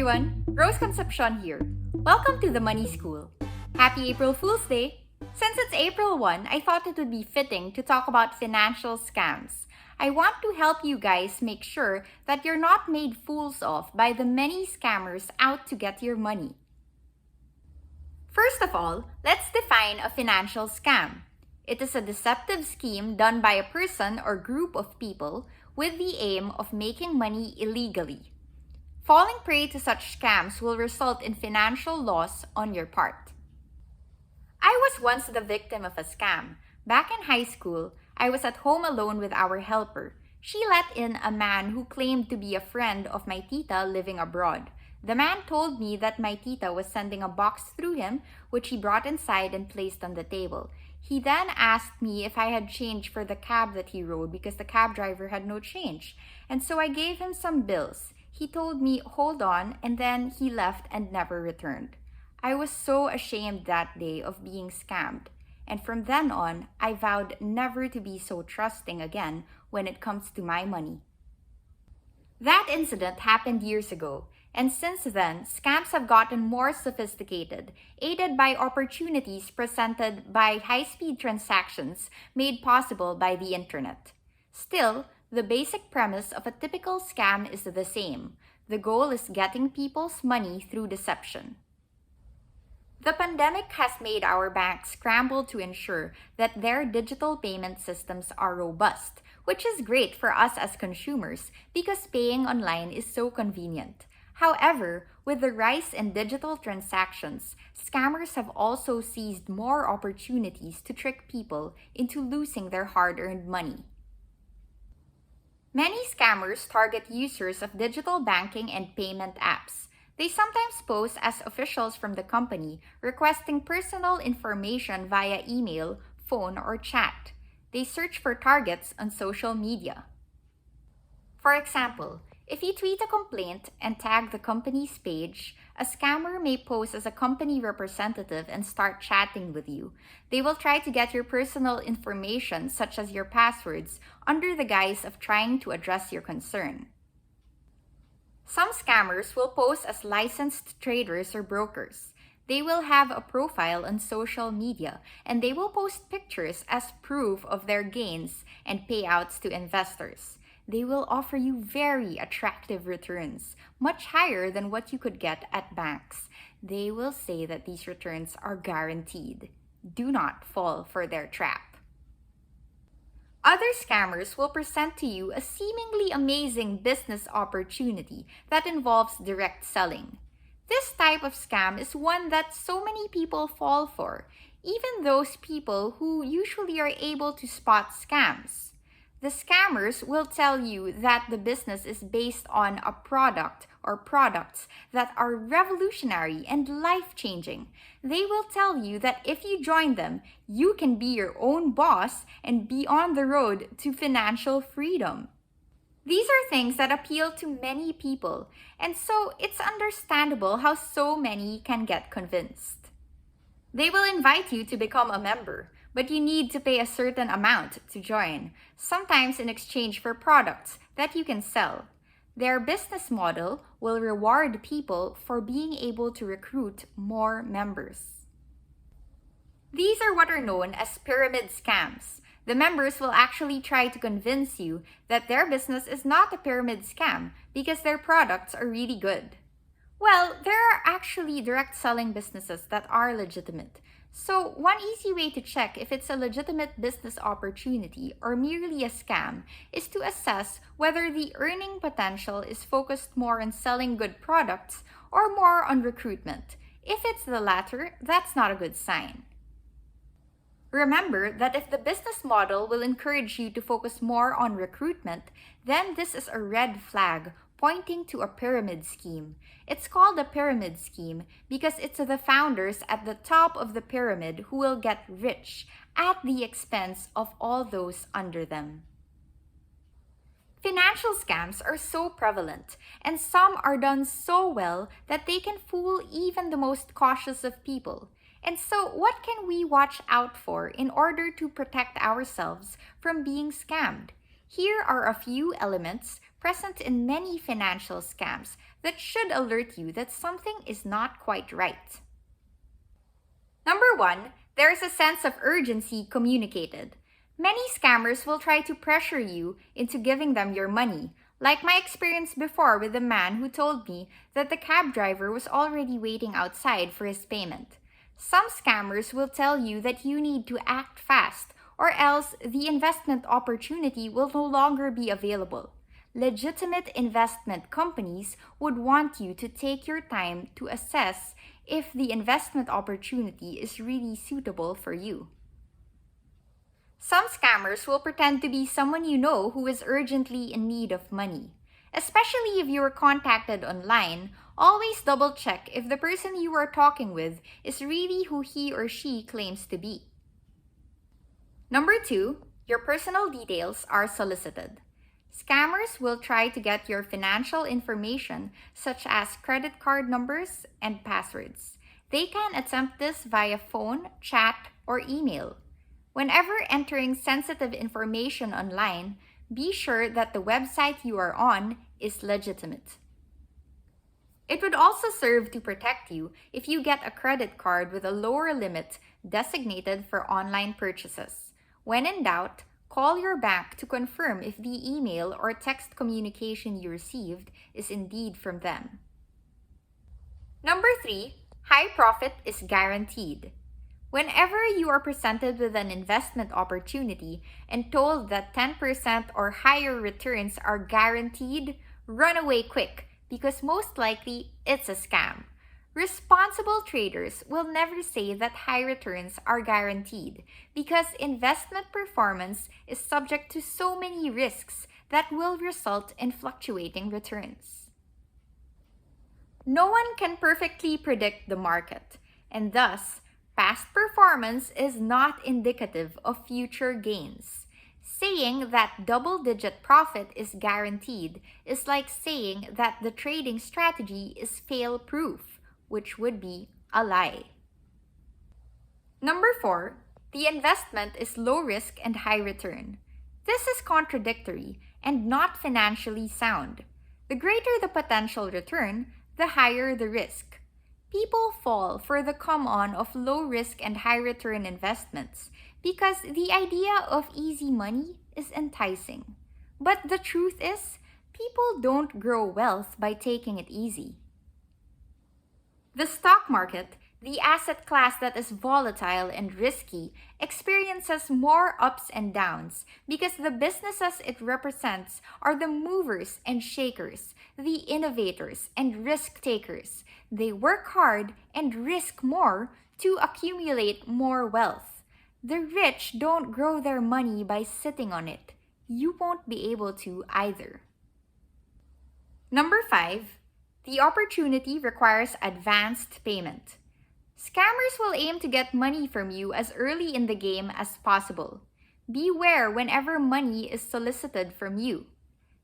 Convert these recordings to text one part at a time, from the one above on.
everyone, Rose Concepcion here. Welcome to the Money School. Happy April Fool's Day! Since it's April 1, I thought it would be fitting to talk about financial scams. I want to help you guys make sure that you're not made fools of by the many scammers out to get your money. First of all, let's define a financial scam. It is a deceptive scheme done by a person or group of people with the aim of making money illegally. Falling prey to such scams will result in financial loss on your part. I was once the victim of a scam. Back in high school, I was at home alone with our helper. She let in a man who claimed to be a friend of my tita living abroad. The man told me that my tita was sending a box through him, which he brought inside and placed on the table. He then asked me if I had change for the cab that he rode because the cab driver had no change. And so I gave him some bills. He told me, hold on, and then he left and never returned. I was so ashamed that day of being scammed. And from then on, I vowed never to be so trusting again when it comes to my money. That incident happened years ago, and since then, scams have gotten more sophisticated, aided by opportunities presented by high-speed transactions made possible by the internet. Still, the basic premise of a typical scam is the same. The goal is getting people's money through deception. The pandemic has made our banks scramble to ensure that their digital payment systems are robust, which is great for us as consumers because paying online is so convenient. However, with the rise in digital transactions, scammers have also seized more opportunities to trick people into losing their hard-earned money. Many scammers target users of digital banking and payment apps. They sometimes pose as officials from the company, requesting personal information via email, phone, or chat. They search for targets on social media. For example, if you tweet a complaint and tag the company's page, a scammer may pose as a company representative and start chatting with you. They will try to get your personal information, such as your passwords, under the guise of trying to address your concern. Some scammers will pose as licensed traders or brokers. They will have a profile on social media, and they will post pictures as proof of their gains and payouts to investors. They will offer you very attractive returns, much higher than what you could get at banks. They will say that these returns are guaranteed. Do not fall for their trap. Other scammers will present to you a seemingly amazing business opportunity that involves direct selling. This type of scam is one that so many people fall for, even those people who usually are able to spot scams. The scammers will tell you that the business is based on a product or products that are revolutionary and life-changing. They will tell you that if you join them, you can be your own boss and be on the road to financial freedom. These are things that appeal to many people, and so it's understandable how so many can get convinced. They will invite you to become a member, but you need to pay a certain amount to join, sometimes in exchange for products that you can sell. Their business model will reward people for being able to recruit more members. These are what are known as pyramid scams. The members will actually try to convince you that their business is not a pyramid scam because their products are really good. Well, there are actually direct selling businesses that are legitimate. So, one easy way to check if it's a legitimate business opportunity or merely a scam is to assess whether the earning potential is focused more on selling good products or more on recruitment. If it's the latter, that's not a good sign. Remember that if the business model will encourage you to focus more on recruitment, then this is a red flag pointing to a pyramid scheme. It's called a pyramid scheme because it's the founders at the top of the pyramid who will get rich at the expense of all those under them. Financial scams are so prevalent, and some are done so well that they can fool even the most cautious of people. And so, what can we watch out for in order to protect ourselves from being scammed? Here are a few elements present in many financial scams that should alert you that something is not quite right. Number one, there is a sense of urgency communicated. Many scammers will try to pressure you into giving them your money, like my experience before with the man who told me that the cab driver was already waiting outside for his payment. Some scammers will tell you that you need to act fast, or else the investment opportunity will no longer be available. Legitimate investment companies would want you to take your time to assess if the investment opportunity is really suitable for you. Some scammers will pretend to be someone you know who is urgently in need of money. Especially if you were contacted online, always double check if the person you are talking with is really who he or she claims to be. Number two, your personal details are solicited. Scammers will try to get your financial information, such as credit card numbers and passwords. They can attempt this via phone, chat, or email. Whenever entering sensitive information online, be sure that the website you are on is legitimate. It would also serve to protect you if you get a credit card with a lower limit designated for online purchases. When in doubt, call your bank to confirm if the email or text communication you received is indeed from them. Number three, high profit is guaranteed. Whenever you are presented with an investment opportunity and told that 10% or higher returns are guaranteed, run away quick because most likely it's a scam. Responsible traders will never say that high returns are guaranteed because investment performance is subject to so many risks that will result in fluctuating returns. No one can perfectly predict the market, and thus, past performance is not indicative of future gains. Saying that double-digit profit is guaranteed is like saying that the trading strategy is fail-proof, which would be a lie. Number four, the investment is low risk and high return. This is contradictory and not financially sound. The greater the potential return, the higher the risk. People fall for the come-on of low-risk and high-return investments because the idea of easy money is enticing. But the truth is, people don't grow wealth by taking it easy. The stock market, the asset class that is volatile and risky, experiences more ups and downs because the businesses it represents are the movers and shakers, the innovators and risk takers. They work hard and risk more to accumulate more wealth. The rich don't grow their money by sitting on it. You won't be able to either. Number five, the opportunity requires advanced payment. Scammers will aim to get money from you as early in the game as possible. Beware whenever money is solicited from you.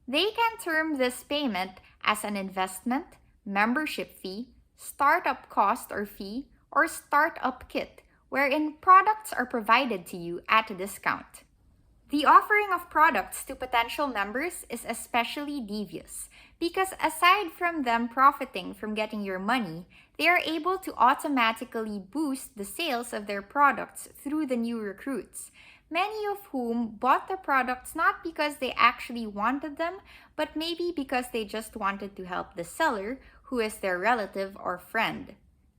They can term this payment as an investment, membership fee, startup cost or fee, or startup kit, wherein products are provided to you at a discount. The offering of products to potential members is especially devious because aside from them profiting from getting your money, they are able to automatically boost the sales of their products through the new recruits, many of whom bought the products not because they actually wanted them, but maybe because they just wanted to help the seller, who is their relative or friend.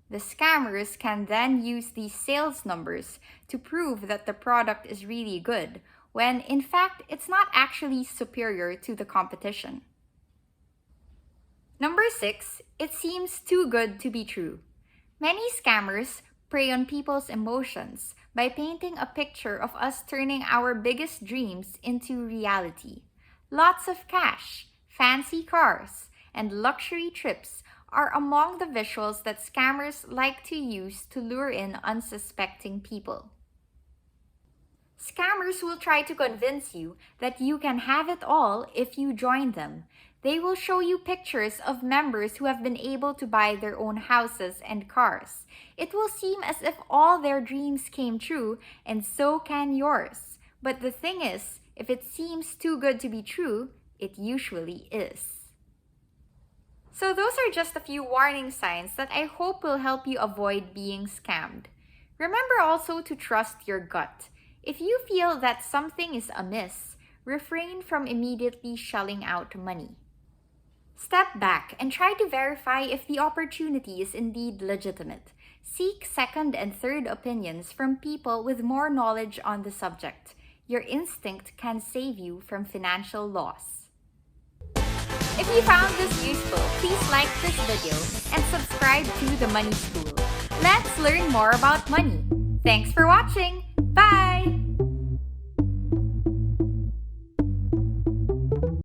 The scammers can then use these sales numbers to prove that the product is really good, when in fact it's not actually superior to the competition. Number six, it seems too good to be true. Many scammers prey on people's emotions by painting a picture of us turning our biggest dreams into reality. Lots of cash, fancy cars, and luxury trips are among the visuals that scammers like to use to lure in unsuspecting people. Scammers will try to convince you that you can have it all if you join them. They will show you pictures of members who have been able to buy their own houses and cars. It will seem as if all their dreams came true, and so can yours. But the thing is, If it seems too good to be true, it usually is. So, those are just a few warning signs that I hope will help you avoid being scammed. Remember also to trust your gut. If you feel that something is amiss, refrain from immediately shelling out money. Step back and try to verify if the opportunity is indeed legitimate. Seek second and third opinions from people with more knowledge on the subject. Your instinct can save you from financial loss. If you found this useful, please like this video and subscribe to The Money School. Let's learn more about money. Thanks for watching. Bye!